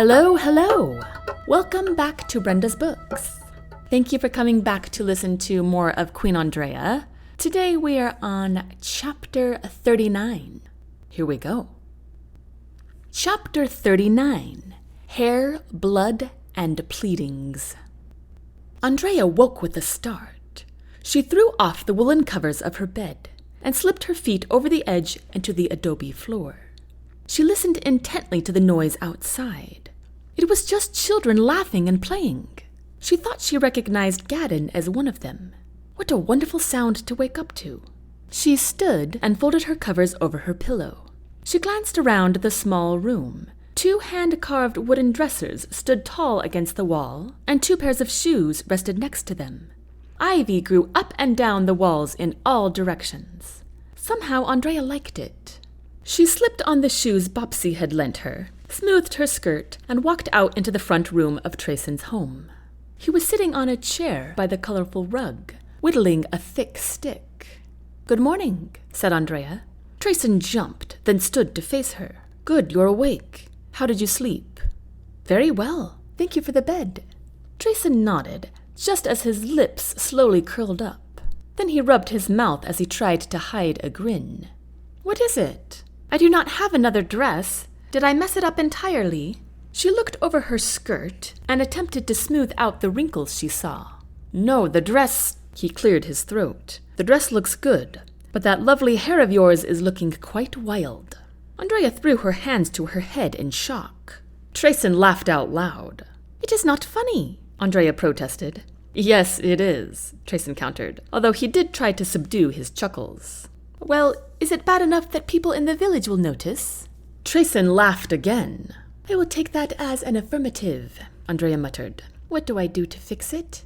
Hello, hello! Welcome back to Brenda's Books. Thank you for coming back to listen to more of Queen Andraya. Today we are on Chapter 39. Here we go. Chapter 39. Hair, Blood, and Pleadings. Andraya woke with a start. She threw off the woolen covers of her bed and slipped her feet over the edge into the adobe floor. She listened intently to the noise outside. It was just children laughing and playing. She thought she recognized Gadin as one of them. What a wonderful sound to wake up to. She stood and folded her covers over her pillow. She glanced around the small room. 2 hand-carved wooden dressers stood tall against the wall, and 2 pairs of shoes rested next to them. Ivy grew up and down the walls in all directions. Somehow Andraya liked it. She slipped on the shoes Bopsy had lent her, smoothed her skirt, and walked out into the front room of Trayson's home. He was sitting on a chair by the colorful rug, whittling a thick stick. "Good morning," said Andraya. Trayson jumped, then stood to face her. "Good, you're awake. How did you sleep?" "Very well. Thank you for the bed." Trayson nodded, just as his lips slowly curled up. Then he rubbed his mouth as he tried to hide a grin. "What is it? I do not have another dress. Did I mess it up entirely?" She looked over her skirt and attempted to smooth out the wrinkles she saw. "No, the dress—" He cleared his throat. "The dress looks good, but that lovely hair of yours is looking quite wild." Andraya threw her hands to her head in shock. Trayson laughed out loud. "It is not funny," Andraya protested. "Yes, it is," Trayson countered, although he did try to subdue his chuckles. "Well, is it bad enough that people in the village will notice?" Trayson laughed again. "I will take that as an affirmative," Andraya muttered. "What do I do to fix it?"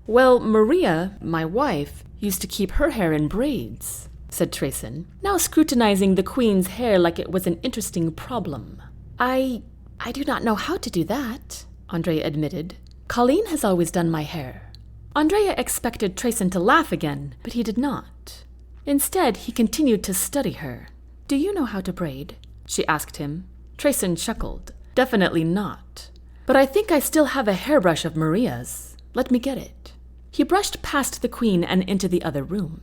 "Well, Maria, my wife, used to keep her hair in braids," said Trayson, now scrutinizing the queen's hair like it was an interesting problem. I do not know how to do that," Andraya admitted. "Colleen has always done my hair." Andraya expected Trayson to laugh again, but he did not. Instead, he continued to study her. "Do you know how to braid?" she asked him. Trayson chuckled. "Definitely not. But I think I still have a hairbrush of Maria's. Let me get it." He brushed past the queen and into the other room.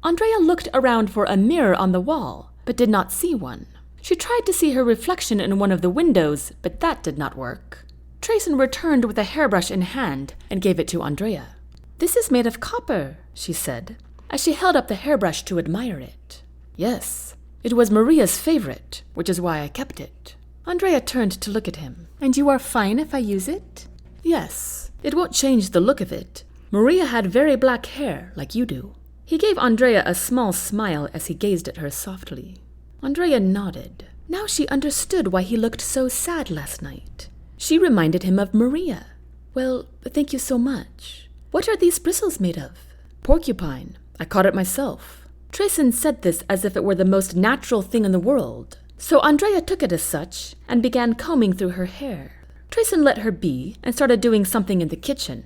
Andraya looked around for a mirror on the wall, but did not see one. She tried to see her reflection in one of the windows, but that did not work. Trayson returned with a hairbrush in hand and gave it to Andraya. "This is made of copper," she said, as she held up the hairbrush to admire it. "Yes, it was Maria's favorite, which is why I kept it." Andraya turned to look at him. "And you are fine if I use it?" "Yes, it won't change the look of it. Maria had very black hair, like you do." He gave Andraya a small smile as he gazed at her softly. Andraya nodded. Now she understood why he looked so sad last night. She reminded him of Maria. "Well, thank you so much. What are these bristles made of?" "Porcupine. I caught it myself." Trayson said this as if it were the most natural thing in the world. So Andraya took it as such and began combing through her hair. Trayson let her be and started doing something in the kitchen.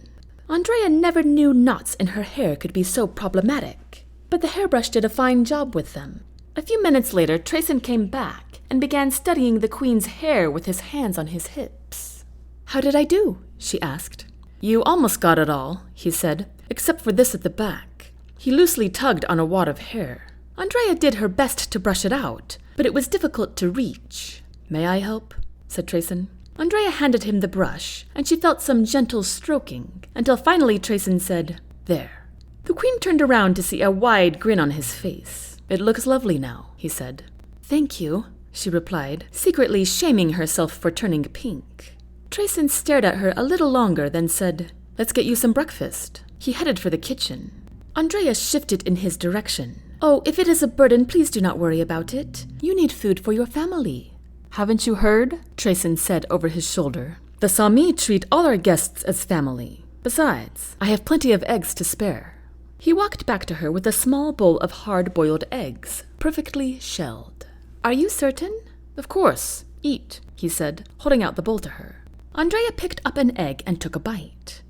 Andraya never knew knots in her hair could be so problematic, but the hairbrush did a fine job with them. A few minutes later, Trayson came back and began studying the queen's hair with his hands on his hips. "How did I do?" she asked. "You almost got it all," he said, "except for this at the back." He loosely tugged on a wad of hair. Andraya did her best to brush it out, but it was difficult to reach. "May I help?" said Trayson. Andraya handed him the brush, and she felt some gentle stroking, until finally Trayson said, "There." The queen turned around to see a wide grin on his face. "It looks lovely now," he said. "Thank you," she replied, secretly shaming herself for turning pink. Trayson stared at her a little longer, then said, "Let's get you some breakfast." He headed for the kitchen. Andraya shifted in his direction. "Oh, if it is a burden, please do not worry about it. You need food for your family." "Haven't you heard?" Trayson said over his shoulder. "The Sami treat all our guests as family. Besides, I have plenty of eggs to spare." He walked back to her with a small bowl of hard-boiled eggs, perfectly shelled. "Are you certain?" "Of course. Eat," he said, holding out the bowl to her. Andraya picked up an egg and took a bite.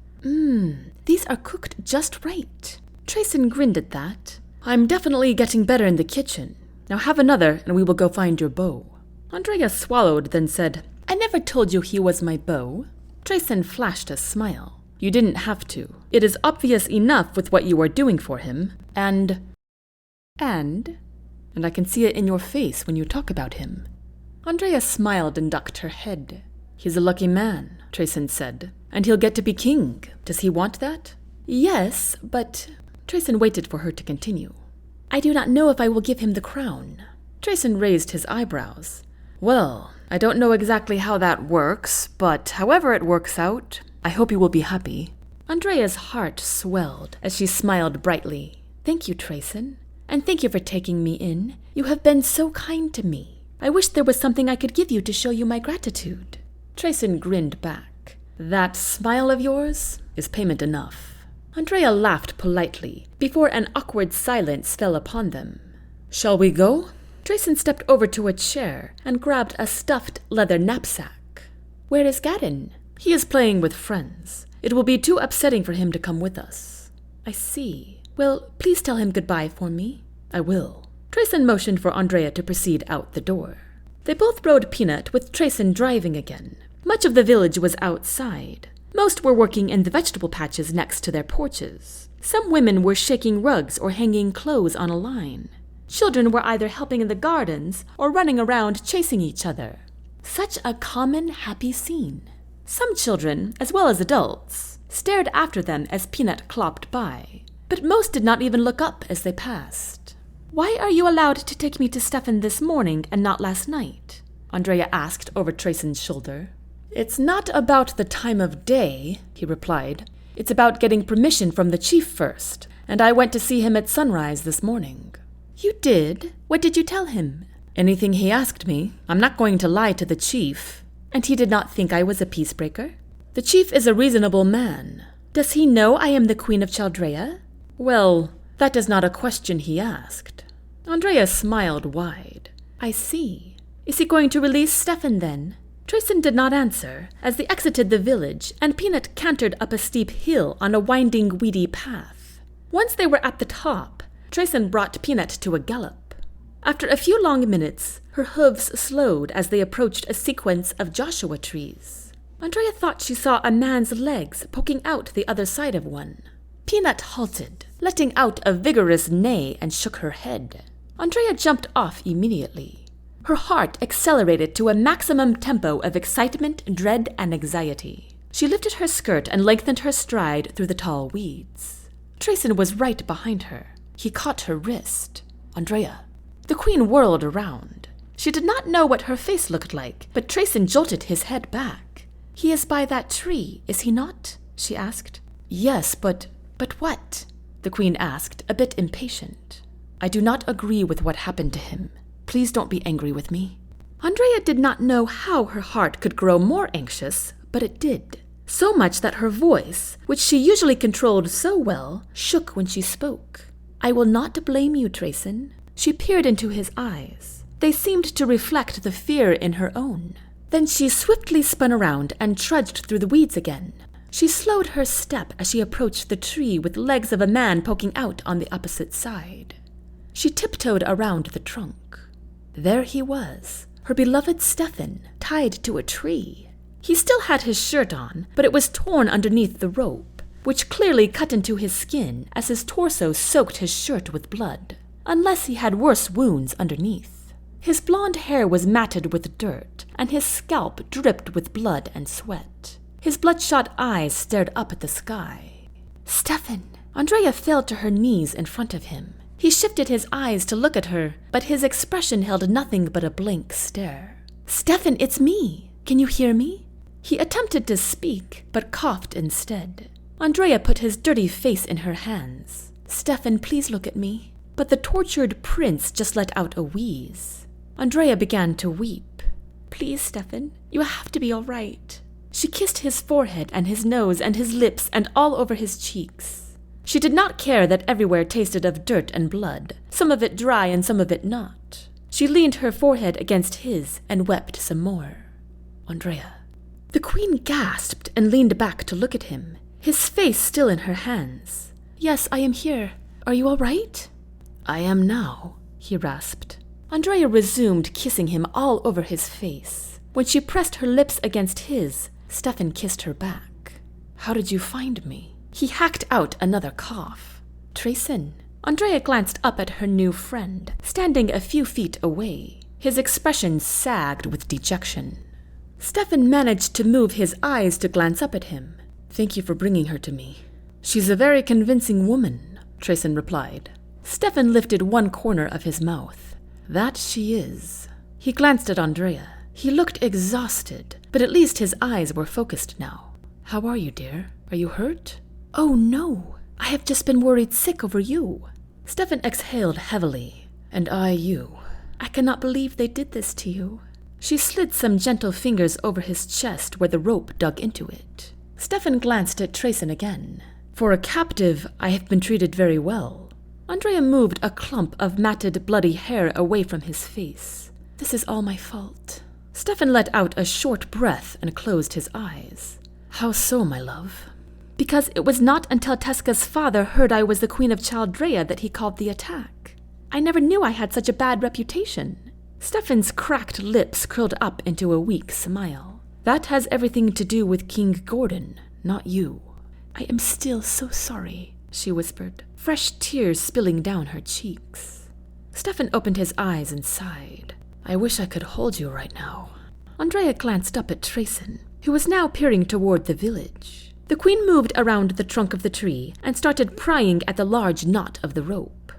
These are cooked just right." Trayson grinned at that. "I'm definitely getting better in the kitchen. Now have another and we will go find your bow." Andraya swallowed, then said, I never told you he was my beau. Trayson flashed a smile. You didn't have to. It is obvious enough with what you are doing for him. And I can see it in your face when you talk about him. Andraya smiled and ducked her head. He's a lucky man, Trayson said. And he'll get to be king. Does he want that? Yes, but... Trayson waited for her to continue. I do not know if I will give him the crown. Trayson raised his eyebrows. Well, I don't know exactly how that works, but however it works out, I hope you will be happy. Andraya's heart swelled as she smiled brightly. Thank you, Trayson. And thank you for taking me in. You have been so kind to me. I wish there was something I could give you to show you my gratitude. Trayson grinned back. That smile of yours is payment enough. Andraya laughed politely before an awkward silence fell upon them. Shall we go? Trayson stepped over to a chair and grabbed a stuffed leather knapsack. Where is Gadin? He is playing with friends. It will be too upsetting for him to come with us. I see. Well, please tell him goodbye for me. I will. Trayson motioned for Andraya to proceed out the door. They both rode Peanut with Trayson driving again. Much of the village was outside. Most were working in the vegetable patches next to their porches. Some women were shaking rugs or hanging clothes on a line. Children were either helping in the gardens or running around chasing each other. Such a common, happy scene. Some children, as well as adults, stared after them as Peanut clopped by, but most did not even look up as they passed. Why are you allowed to take me to Steffan this morning and not last night? Andraya asked over Trayson's shoulder. It's not about the time of day, he replied. It's about getting permission from the chief first, and I went to see him at sunrise this morning. You did? What did you tell him? Anything he asked me. I'm not going to lie to the chief. And he did not think I was a peacebreaker? The chief is a reasonable man. Does he know I am the Queen of Chaldrea? Well, that is not a question he asked. Andraya smiled wide. I see. Is he going to release Steffan then? Trayson did not answer as they exited the village and Peanut cantered up a steep hill on a winding, weedy path. Once they were at the top, Trayson brought Peanut to a gallop. After a few long minutes, her hooves slowed as they approached a sequence of Joshua trees. Andraya thought she saw a man's legs poking out the other side of one. Peanut halted, letting out a vigorous neigh and shook her head. Andraya jumped off immediately. Her heart accelerated to a maximum tempo of excitement, dread, and anxiety. She lifted her skirt and lengthened her stride through the tall weeds. Trayson was right behind her. He caught her wrist. Andraya. The queen whirled around. She did not know what her face looked like, but Trayson jolted his head back. He is by that tree, is he not? She asked. Yes, but what? The queen asked, a bit impatient. I do not agree with what happened to him. Please don't be angry with me. Andraya did not know how her heart could grow more anxious, but it did. So much that her voice, which she usually controlled so well, shook when she spoke. I will not blame you, Trayson. She peered into his eyes. They seemed to reflect the fear in her own. Then she swiftly spun around and trudged through the weeds again. She slowed her step as she approached the tree with legs of a man poking out on the opposite side. She tiptoed around the trunk. There he was, her beloved Steffan, tied to a tree. He still had his shirt on, but it was torn underneath the rope, which clearly cut into his skin as his torso soaked his shirt with blood, unless he had worse wounds underneath. His blonde hair was matted with dirt, and his scalp dripped with blood and sweat. His bloodshot eyes stared up at the sky. Steffan! Andraya fell to her knees in front of him. He shifted his eyes to look at her, but his expression held nothing but a blank stare. Steffan, it's me! Can you hear me? He attempted to speak, but coughed instead. Andraya put his dirty face in her hands. Steffan, please look at me. But the tortured prince just let out a wheeze. Andraya began to weep. Please, Steffan, you have to be all right. She kissed his forehead and his nose and his lips and all over his cheeks. She did not care that everywhere tasted of dirt and blood, some of it dry and some of it not. She leaned her forehead against his and wept some more. Andraya. The queen gasped and leaned back to look at him, his face still in her hands. Yes, I am here. Are you all right? I am now, he rasped. Andraya resumed kissing him all over his face. When she pressed her lips against his, Steffan kissed her back. "How did you find me?" He hacked out another cough. "Trayson." Andraya glanced up at her new friend, standing a few feet away. His expression sagged with dejection. Steffan managed to move his eyes to glance up at him. "Thank you for bringing her to me." "She's a very convincing woman," Trayson replied. Steffan lifted one corner of his mouth. "That she is." He glanced at Andraya. He looked exhausted, but at least his eyes were focused now. "How are you, dear? Are you hurt?" "Oh, no. I have just been worried sick over you." Steffan exhaled heavily. "And I you. I cannot believe they did this to you." She slid some gentle fingers over his chest where the rope dug into it. Steffan glanced at Trayson again. "For a captive, I have been treated very well." Andraya moved a clump of matted, bloody hair away from his face. "This is all my fault." Steffan let out a short breath and closed his eyes. "How so, my love?" "Because it was not until Teska's father heard I was the Queen of Chaldrea that he called the attack. I never knew I had such a bad reputation." Steffan's cracked lips curled up into a weak smile. "That has everything to do with King Gordon, not you." "I am still so sorry," she whispered, fresh tears spilling down her cheeks. Steffan opened his eyes and sighed. "I wish I could hold you right now." Andraya glanced up at Trayson, who was now peering toward the village. The queen moved around the trunk of the tree and started prying at the large knot of the rope.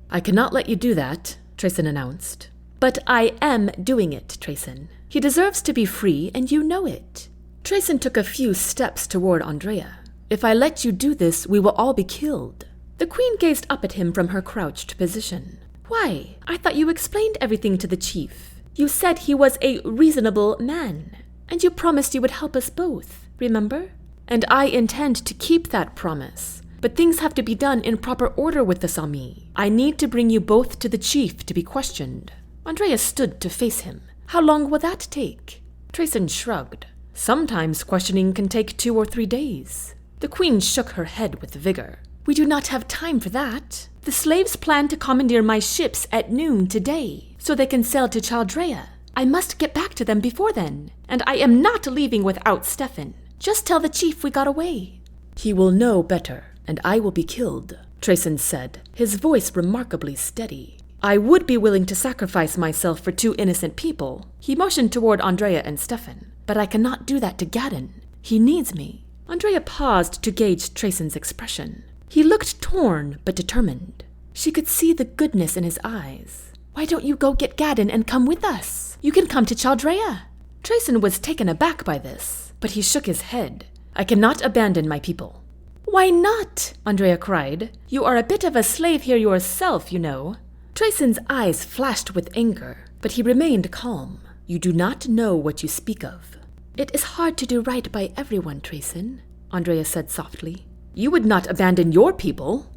"I cannot let you do that," Trayson announced. "But I am doing it, Trayson. He deserves to be free, and you know it." Trayson took a few steps toward Andraya. "If I let you do this, we will all be killed." The queen gazed up at him from her crouched position. "Why? I thought you explained everything to the chief. You said he was a reasonable man, and you promised you would help us both, remember? And I intend to keep that promise. But things have to be done in proper order with the Sami. I need to bring you both to the chief to be questioned." Andraya stood to face him. "How long will that take?" Trayson shrugged. "Sometimes questioning can take 2 or 3 days." The queen shook her head with vigor. "We do not have time for that. The slaves plan to commandeer my ships at noon today, so they can sail to Chaldrea. I must get back to them before then, and I am not leaving without Steffan. Just tell the chief we got away." "He will know better, and I will be killed," Trayson said, his voice remarkably steady. "I would be willing to sacrifice myself for 2 innocent people." He motioned toward Andraya and Steffan. "But I cannot do that to Gadin. He needs me." Andraya paused to gauge Trayson's expression. He looked torn but determined. She could see the goodness in his eyes. "Why don't you go get Gadin and come with us? You can come to Chaldrea." Trayson was taken aback by this, but he shook his head. "I cannot abandon my people." "Why not?" Andraya cried. "You are a bit of a slave here yourself, you know." Trayson's eyes flashed with anger, but he remained calm. "You do not know what you speak of." "It is hard to do right by everyone, Trayson," Andraya said softly. "You would not abandon your people."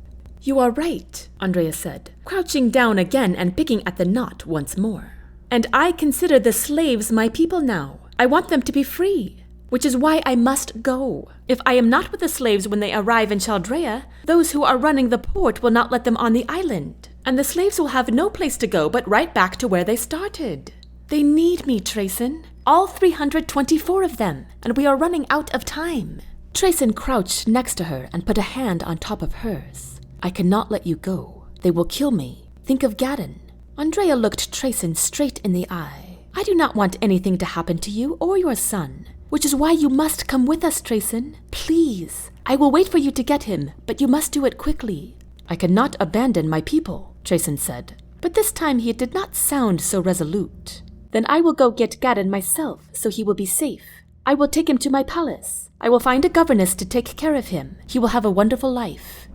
"You are right," Andraya said, crouching down again and picking at the knot once more. "And I consider the slaves my people now. I want them to be free, which is why I must go. If I am not with the slaves when they arrive in Chaldrea, those who are running the port will not let them on the island, and the slaves will have no place to go but right back to where they started. They need me, Trayson. All 324 of them, and we are running out of time." Trayson crouched next to her and put a hand on top of hers. "I cannot let you go. They will kill me. Think of Gadin." Andraya looked Trayson straight in the eye. "I do not want anything to happen to you or your son, which is why you must come with us, Trayson. Please. I will wait for you to get him, but you must do it quickly." "I cannot abandon my people," Trayson said, but this time he did not sound so resolute. "Then I will go get Gadin myself, so he will be safe. I will take him to my palace. I will find a governess to take care of him. He will have a wonderful life."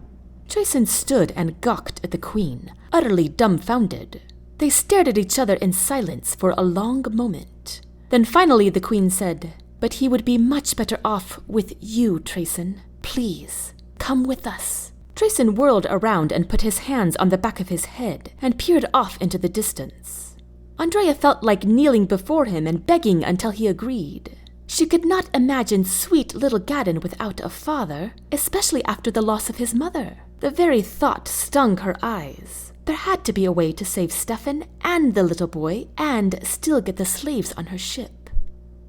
Trayson stood and gawked at the queen, utterly dumbfounded. They stared at each other in silence for a long moment. Then finally the queen said, "But he would be much better off with you, Trayson. Please, come with us." Trayson whirled around and put his hands on the back of his head and peered off into the distance. Andraya felt like kneeling before him and begging until he agreed. She could not imagine sweet little Gadin without a father, especially after the loss of his mother. The very thought stung her eyes. There had to be a way to save Steffan and the little boy and still get the slaves on her ship.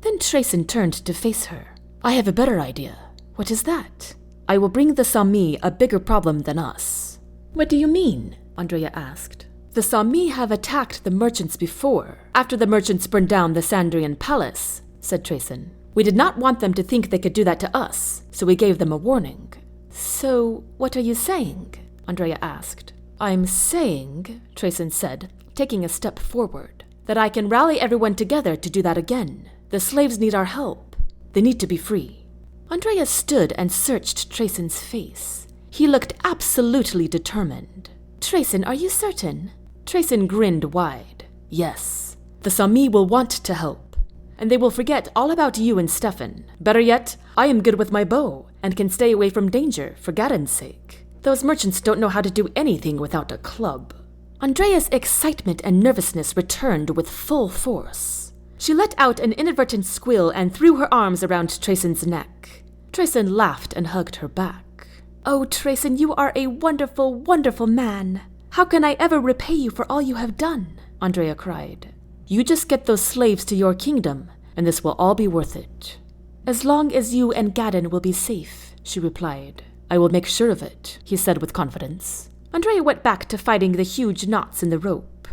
Then Trayson turned to face her. I have a better idea. What is that? I will bring the Sami a bigger problem than us. What do you mean? Andraya asked. The Sami have attacked the merchants before, after the merchants burned down the Sandrian palace, said Trayson. We did not want them to think they could do that to us, so we gave them a warning. So, what are you saying? Andraya asked. I'm saying, Trayson said, taking a step forward, that I can rally everyone together to do that again. The slaves need our help. They need to be free. Andraya stood and searched Trayson's face. He looked absolutely determined. Trayson, are you certain? Trayson grinned wide. Yes. The Sami will want to help, and they will forget all about you and Steffan. Better yet, I am good with my bow and can stay away from danger for Gadin's sake. Those merchants don't know how to do anything without a club. Andraya's excitement and nervousness returned with full force. She let out an inadvertent squeal and threw her arms around Trayson's neck. Trayson laughed and hugged her back. Oh, Trayson, you are a wonderful, wonderful man. How can I ever repay you for all you have done? Andraya cried. You just get those slaves to your kingdom, and this will all be worth it. As long as you and Gadin will be safe, she replied. I will make sure of it, he said with confidence. Andraya went back to fighting the huge knots in the rope.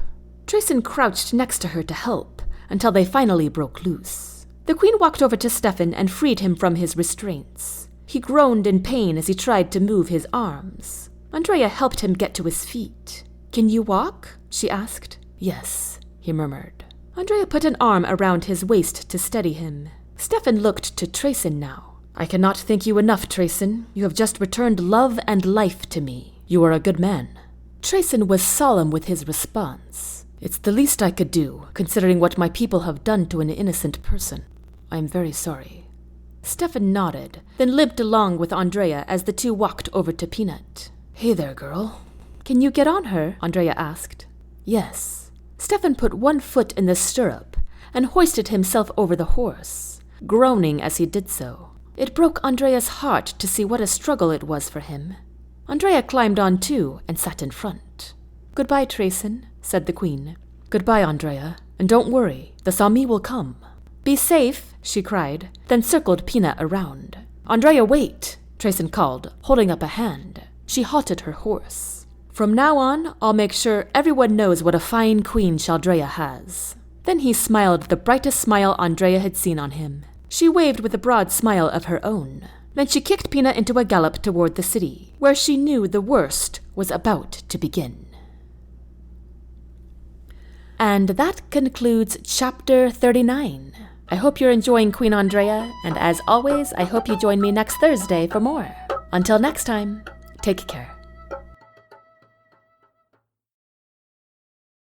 Trayson crouched next to her to help, until they finally broke loose. The queen walked over to Steffan and freed him from his restraints. He groaned in pain as he tried to move his arms. Andraya helped him get to his feet. Can you walk? She asked. Yes, he murmured. Andraya put an arm around his waist to steady him. Steffan looked to Trayson now. I cannot thank you enough, Trayson. You have just returned love and life to me. You are a good man. Trayson was solemn with his response. It's the least I could do, considering what my people have done to an innocent person. I am very sorry. Steffan nodded, then limped along with Andraya as the two walked over to Peanut. Hey there, girl. Can you get on her? Andraya asked. Yes. Steffan put one foot in the stirrup and hoisted himself over the horse, groaning as he did so. It broke Andraya's heart to see what a struggle it was for him. Andraya climbed on too and sat in front. Goodbye, Trayson, said the queen. Goodbye, Andraya, and don't worry, the Sami will come. Be safe, she cried, then circled Peanut around. Andraya, wait, Trayson called, holding up a hand. She halted her horse. From now on, I'll make sure everyone knows what a fine queen Andraya has. Then he smiled the brightest smile Andraya had seen on him. She waved with a broad smile of her own. Then she kicked Peanut into a gallop toward the city, where she knew the worst was about to begin. And that concludes Chapter 39. I hope you're enjoying Queen Andraya, and as always, I hope you join me next Thursday for more. Until next time, take care.